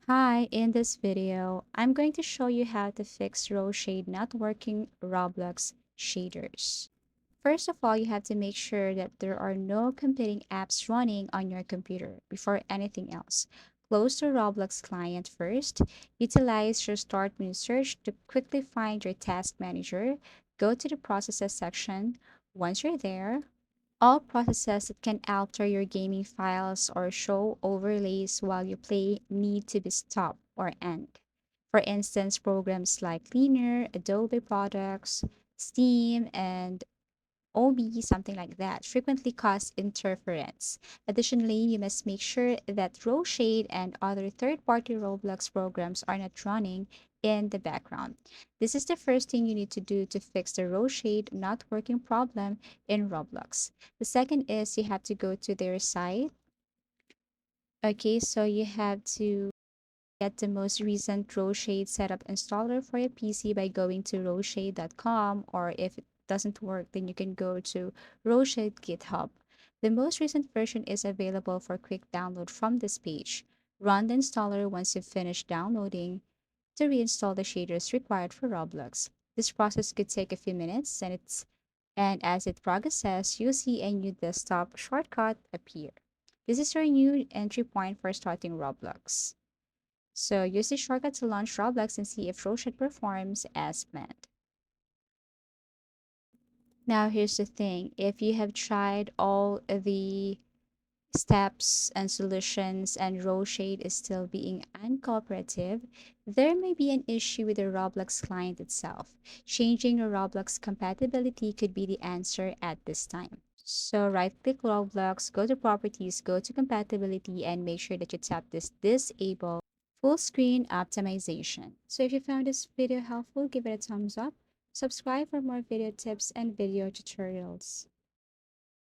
Hi, in this video, I'm going to show you how to fix Roshade not working Roblox shaders. First of all, you have to make sure that there are no competing apps running on your computer before anything else. Close the Roblox client first. Utilize your Start Menu search to quickly find your task manager. Go to the Processes section. Once you're there, all processes that can alter your gaming files or show overlays while you play need to be stopped or end. For instance, programs like Cleaner, Adobe products, Steam, and OB, something like that, frequently cause interference. Additionally, you must make sure that Roshade and other third-party Roblox programs are not running in the background. This is the first thing you need to do to fix the Roshade not working problem in Roblox. The second is you have to go to their site. Okay, so you have to get the most recent Roshade setup installer for your PC by going to roshade.com, or if it doesn't work, then you can go to Roshade GitHub. The most recent version is available for quick download from this page. Run the installer once you've finished downloading to reinstall the shaders required for Roblox. This process could take a few minutes, and as it progresses, you'll see a new desktop shortcut appear. This is your new entry point for starting Roblox. So use the shortcut to launch Roblox and see if Roshade performs as planned. Now here's the thing. If you have tried all the steps and solutions and Roshade is still being uncooperative, there may be an issue with the Roblox client itself. Changing your Roblox compatibility could be the answer at this time. So right-click Roblox, go to Properties, go to Compatibility, and make sure that you tap this Disable Full Screen Optimization. So if you found this video helpful, give it a thumbs up. Subscribe for more video tips and video tutorials.